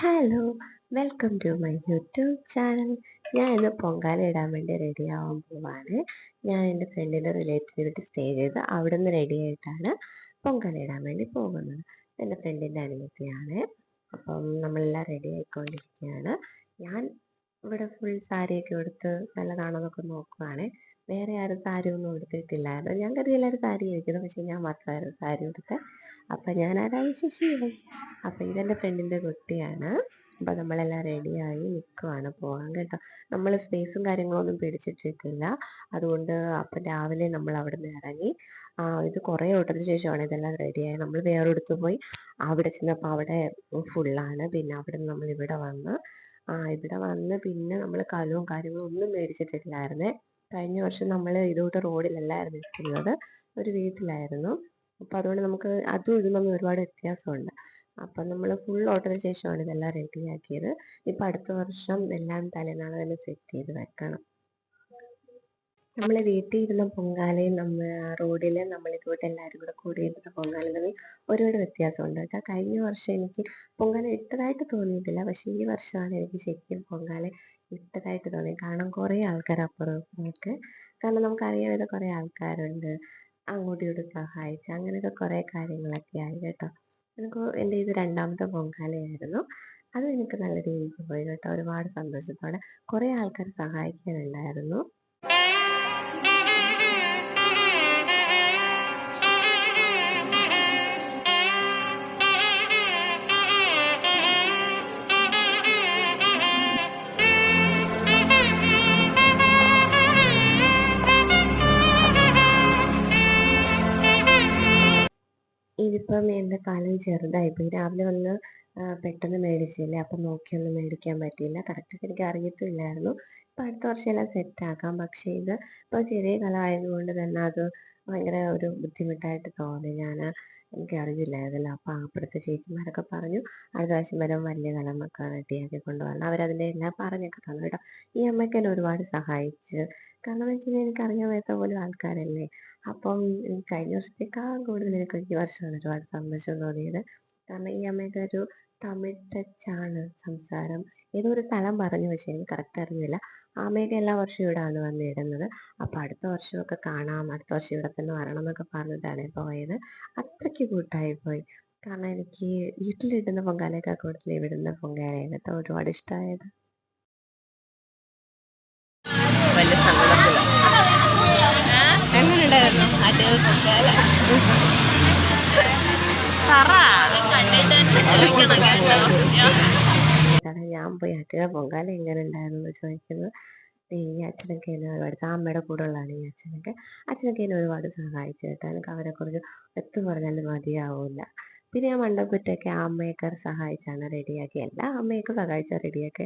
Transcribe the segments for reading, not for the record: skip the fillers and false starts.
Hello, welcome to my YouTube channel. ഞാൻ ഇന്ന് പൊങ്കാല ഇടാൻ വേണ്ടി റെഡി ആവാൻ പോവാണ്. ഞാൻ എൻ്റെ ഫ്രണ്ടിൻ്റെ റിലേറ്റീവ് വീട്ടിൽ സ്റ്റേ ചെയ്ത് അവിടെ നിന്ന് റെഡി ആയിട്ടാണ് പൊങ്കാല ഇടാൻ വേണ്ടി പോകുന്നത്. എൻ്റെ ഫ്രണ്ടിൻ്റെ അനുമതിയാണ്. അപ്പം നമ്മളെല്ലാം റെഡി ആയിക്കൊണ്ടിരിക്കുകയാണ്. ഞാൻ ഇവിടെ ഫുൾ സാരിയൊക്കെ എടുത്ത് നല്ലതാണെന്നൊക്കെ നോക്കുവാണ്. വേറെ ആരും സാരി ഒന്നും എടുത്തിട്ടില്ലായിരുന്നു. ഞാൻ കരുതി എല്ലാവരും സാരി ആയിരിക്കുന്നു, പക്ഷെ ഞാൻ മാത്രമായിരുന്നു സാരി എടുത്തത്. അപ്പം ഞാൻ ആരാണ് ശശിയായി. അപ്പം ഇതെൻ്റെ ഫ്രണ്ടിൻ്റെ കുട്ടിയാണ്. അപ്പം നമ്മളെല്ലാം റെഡിയായി നിൽക്കുവാണ് പോകാൻ കേട്ടോ. നമ്മൾ സ്പേസും കാര്യങ്ങളൊന്നും പിടിച്ചിട്ടിട്ടില്ല. അതുകൊണ്ട് അപ്പം രാവിലെ നമ്മൾ അവിടെ നിന്ന് ഇറങ്ങി. ഇത് കുറേ ഓട്ടത്തിന് ശേഷമാണ് ഇതെല്ലാം റെഡിയായി. നമ്മൾ വേറൊരിടത്ത് പോയി അവിടെ ചെന്നപ്പോൾ അവിടെ ഫുള്ളാണ്. പിന്നെ അവിടെ നിന്ന് നമ്മൾ ഇവിടെ വന്ന് പിന്നെ നമ്മൾ കലവും കാര്യങ്ങളും ഒന്നും മേടിച്ചിട്ടില്ലായിരുന്നേ. കഴിഞ്ഞ വർഷം നമ്മൾ ഇതുകൂട്ട് റോഡിലല്ലായിരുന്നു ഇരിക്കുന്നത്, ഒരു വീട്ടിലായിരുന്നു. അപ്പം അതുകൊണ്ട് നമുക്ക് അതും ഇതും തമ്മിൽ ഒരുപാട് വ്യത്യാസമുണ്ട്. അപ്പം നമ്മൾ ഫുൾ ഓട്ടത്തിന് ശേഷമാണ് ഇതെല്ലാം റെഡിയാക്കിയത്. ഇപ്പം അടുത്ത വർഷം എല്ലാം തലേനാൾ തന്നെ സെറ്റ് ചെയ്ത് വെക്കണം. നമ്മൾ വീട്ടിൽ ഇരുന്ന പൊങ്കാലയും റോഡിൽ നമ്മളിതുകൊണ്ട് എല്ലാവരും കൂടെ കൂടിയിരുന്ന പൊങ്കാലയും തമ്മിൽ ഒരുപാട് വ്യത്യാസമുണ്ട് കേട്ടോ. കഴിഞ്ഞ വർഷം എനിക്ക് പൊങ്കാല ഇട്ടതായിട്ട് തോന്നിയിട്ടില്ല, പക്ഷേ ഈ വർഷമാണ് എനിക്ക് ശരിക്കും പൊങ്കാല ഇട്ടതായിട്ട് തോന്നി. കാരണം കുറേ ആൾക്കാർ അപ്പുറം ഇപ്പുറമൊക്കെ, കാരണം നമുക്കറിയാവുന്ന കുറേ ആൾക്കാരുണ്ട്, അങ്ങോട്ടും ഇങ്ങോട്ടും സഹായിച്ച് അങ്ങനെയൊക്കെ കുറേ കാര്യങ്ങളൊക്കെ ആയി കേട്ടോ. എൻ്റെ ഇത് രണ്ടാമത്തെ പൊങ്കാലയായിരുന്നു. അത് എനിക്ക് നല്ല രീതിക്ക് പോയി കേട്ടോ. ഒരുപാട് സന്തോഷത്തോടെ കുറേ ആൾക്കാർ സഹായിക്കാനുണ്ടായിരുന്നു. ഇതിപ്പം എൻ്റെ കാലം ചെറുതായിപ്പോയി. രാവിലെ വന്ന് പെട്ടെന്ന് മേടിച്ചില്ലേ, അപ്പം നോക്കിയൊന്നും മേടിക്കാൻ പറ്റിയില്ല. കറക്റ്റായിട്ട് എനിക്ക് അറിയത്തില്ലായിരുന്നു. ഇപ്പം അടുത്ത വർഷം എല്ലാം സെറ്റാക്കാം. പക്ഷേ ഇത് ഇപ്പോൾ ചെറിയ കലമായതുകൊണ്ട് തന്നെ അത് ഭയങ്കര ഒരു ബുദ്ധിമുട്ടായിട്ട് തോന്നി. എനിക്കറിയില്ലായിരുന്നല്ലോ. അപ്പം അപ്പുറത്തെ ചേച്ചിമാരൊക്കെ പറഞ്ഞു അടുത്ത പ്രാവശ്യം വരും വലിയ കലമൊക്കെ റെഡിയാക്കി കൊണ്ടുവരണം. അവരതിൻ്റെ എല്ലാം പറഞ്ഞൊക്കെ തന്നു കേട്ടോ. ഈ അമ്മയ്ക്ക് എന്നെ ഒരുപാട് സഹായിച്ച്. കാരണം എന്ന് വെച്ച് കഴിഞ്ഞാൽ എനിക്കറിയാൻ വയ്യാത്ത പോലും ആൾക്കാരല്ലേ. അപ്പം കഴിഞ്ഞ വർഷത്തേക്കാൾ കൂടുതൽ എനിക്ക് ഈ വർഷമാണ് ഒരുപാട് സന്തോഷം തോന്നിയത്. കാരണം ഈ അമ്മയുടെ ഒരു തമിഴ് ടച്ചാണ് സംസാരം. ഏതോ ഒരു സ്ഥലം പറഞ്ഞു, പക്ഷേ എനിക്ക് കറക്റ്റ് അറിയില്ല. ആ അമ്മയൊക്കെ എല്ലാ വർഷവും ഇവിടെയാണ് വന്നിടുന്നത്. അപ്പം അടുത്ത വർഷമൊക്കെ കാണാം, അടുത്ത വർഷം ഇവിടെ തന്നെ വരണം എന്നൊക്കെ പറഞ്ഞിട്ടാണ് പോയത്. അത്രയ്ക്ക് കൂട്ടായിപ്പോയി. കാരണം എനിക്ക് വീട്ടിലിടുന്ന പൊങ്കാലയൊക്കെ കൂടുതൽ ഇവിടുന്ന പൊങ്കാലയാണ് കേട്ടോ ഒരുപാട് ഇഷ്ടമായത്. വലിയ സങ്കടത്തില്ല. എങ്ങനെയുണ്ടായിരുന്നു പൊങ്കാല? ഞാൻ പോയി അച്ഛനെ പൊങ്കാല എങ്ങനെ ഉണ്ടായിരുന്നു ചോദിക്കുന്നത്. ഈ അച്ഛനൊക്കെ എന്നെ ഒരുപാട്, അമ്മയുടെ കൂടെ ഉള്ളതാണ് ഈ അച്ഛനൊക്കെ എന്നെ ഒരുപാട് സഹായിച്ചു കേട്ടോ. എനിക്ക് അവരെക്കുറിച്ച് എത്തു പറഞ്ഞാലും മതിയാവില്ല. പിന്നെ ഞാൻ മണ്ടപ്പുറ്റൊക്കെ അമ്മയൊക്കെ സഹായിച്ചാണ് റെഡിയാക്കി. എല്ലാ അമ്മയൊക്കെ സഹായിച്ചാൽ റെഡിയാക്കി.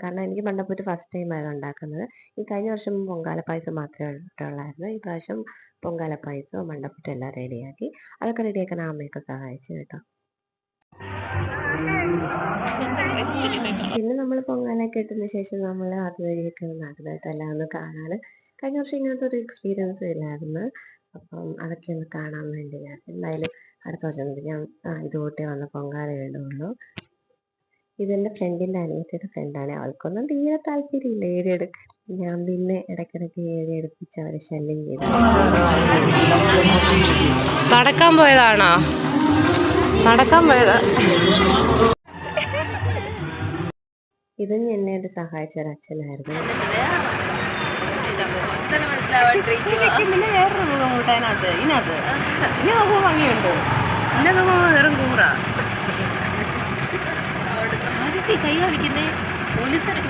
കാരണം എനിക്ക് മണ്ടപ്പുറ്റ് ഫസ്റ്റ് ടൈമായിരുന്നു ഉണ്ടാക്കുന്നത്. ഈ കഴിഞ്ഞ വർഷം പൊങ്കാല പായസം മാത്രമേ ഇട്ടുള്ളായിരുന്നു. ഈ പ്രാവശ്യം പൊങ്കാല പായസവും മണ്ടപ്പുറ്റും എല്ലാം റെഡിയാക്കി. അതൊക്കെ റെഡിയാക്കാൻ അമ്മയൊക്കെ സഹായിച്ചു കേട്ടോ. പിന്നെ നമ്മൾ പൊങ്കാലയൊക്കെ ഇട്ടതിന് ശേഷം നമ്മൾ അതുവഴിയൊക്കെ നടന്നിട്ട് എല്ലാം ഒന്ന് കാണാൻ. കഴിഞ്ഞ വർഷം ഇങ്ങനത്തെ ഒരു എക്സ്പീരിയൻസ് ഇല്ലായിരുന്നു. അപ്പം അതൊക്കെ ഒന്ന് കാണാൻ വേണ്ടി ഞാൻ എന്തായാലും അടുത്ത വർഷം ഞാൻ ഇതുകൂട്ടേ വന്ന പൊങ്കാല ഇടുള്ളൂ. ഇതെൻ്റെ ഫ്രണ്ടിൻ്റെ അനിയത്തിയുടെ ഫ്രണ്ടാണ്. അവൾക്കൊന്നും തീരെ താല്പര്യമില്ല ഏരിയ എടുക്കാൻ. ഞാൻ പിന്നെ ഇടയ്ക്കിടയ്ക്ക് ഏരിയ എടുപ്പിച്ച് അവരെ ശല്യം ചെയ്തു. നടക്കാൻ പോയതാണോ? നടക്കാൻ പോയതാ. ഇതും എന്നെ സഹായിച്ച ഒരു അച്ഛനായിരുന്നു. പിന്നെ വേറൊരു മുഖം കൂട്ടാനകത്ത് ഇതിനകത്ത് ഇനി നോക്കുമ്പോൾ ഭംഗിയുണ്ട്. എന്നെ നോക്കുമ്പോൾ വെറും കൂറാ. കൈ കാണിക്കുന്നേ പോലീസൊക്കെ.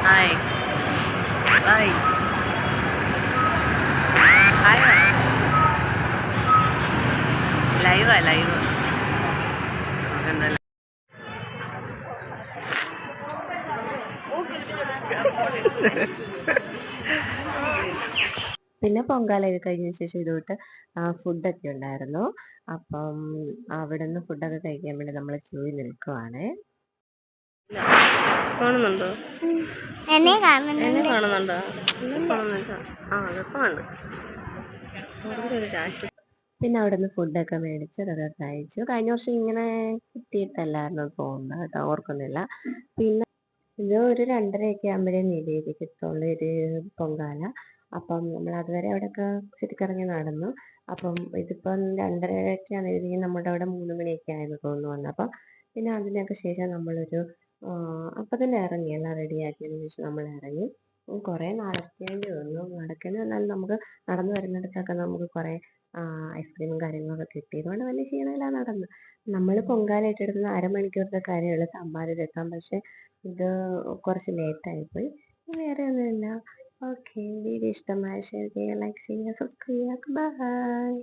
Hi hi hi. ലൈവാ ലൈവ്. പിന്നെ പൊങ്കാല കഴിഞ്ഞ ശേഷം ഇതുകൊണ്ട് ഫുഡൊക്കെ ഉണ്ടായിരുന്നു. അപ്പം അവിടെ നിന്ന് ഫുഡൊക്കെ കഴിക്കാൻ വേണ്ടി നമ്മൾ ക്യൂവിൽ നിൽക്കുവാണ്. കാണുന്നുണ്ടോ? എന്നെ കാണുന്നുണ്ടോ? ആ അതൊക്കെ ഉണ്ട്. ഒരു കാശ് പിന്നെ അവിടുന്ന് ഫുഡൊക്കെ മേടിച്ച് അതൊക്കെ കഴിച്ചു. കഴിഞ്ഞ വർഷം ഇങ്ങനെ കിട്ടിയിട്ടല്ലായിരുന്നു തോന്നുന്നത് കേട്ടോ, ഓർക്കുന്നില്ല. പിന്നെ ഇത് ഒരു 2:30 ആകുമ്പോഴേ നിവേദിക്കത്തുള്ളൂ ഒരു പൊങ്കാല. അപ്പം നമ്മൾ അതുവരെ അവിടെയൊക്കെ ചുറ്റിക്കറങ്ങി നടന്നു. അപ്പം ഇതിപ്പം 2:30 നമ്മുടെ അവിടെ 3 മണിയൊക്കെ ആയെന്ന് തോന്നുന്നു വന്നപ്പം. പിന്നെ അതിനൊക്കെ ശേഷം നമ്മളൊരു അപ്പം തന്നെ ഇറങ്ങി, എല്ലാം റെഡിയാക്കിയതിന് ശേഷം നമ്മൾ ഇറങ്ങി. കുറേ നടക്കേണ്ടി വന്നു. നടക്കേണ്ടി വന്നാലും നമുക്ക് നടന്നു വരുന്നിടത്തൊക്കെ നമുക്ക് കുറേ ഐസ്ക്രീമും കാര്യങ്ങളൊക്കെ കിട്ടി. അതുകൊണ്ട് വലിയ ക്ഷീണമില്ലാതെ നടന്നു. നമ്മൾ പൊങ്കാല ഏറ്റെടുക്കുന്ന അരമണിക്കൂറത്തെ കാര്യമുള്ളൂ തമ്പാനൂരെത്താൻ. പക്ഷെ ഇത് കുറച്ച് ലേറ്റായിപ്പോയി. വേറെ ഒന്നുമില്ല. ഓക്കെ, വീഡിയോ ഇഷ്ടമായ ഷെയർ ചെയ്യുക, ലൈക്ക് ചെയ്യുക, സബ്സ്ക്രൈബ് ചെയ്യുക. ബൈ.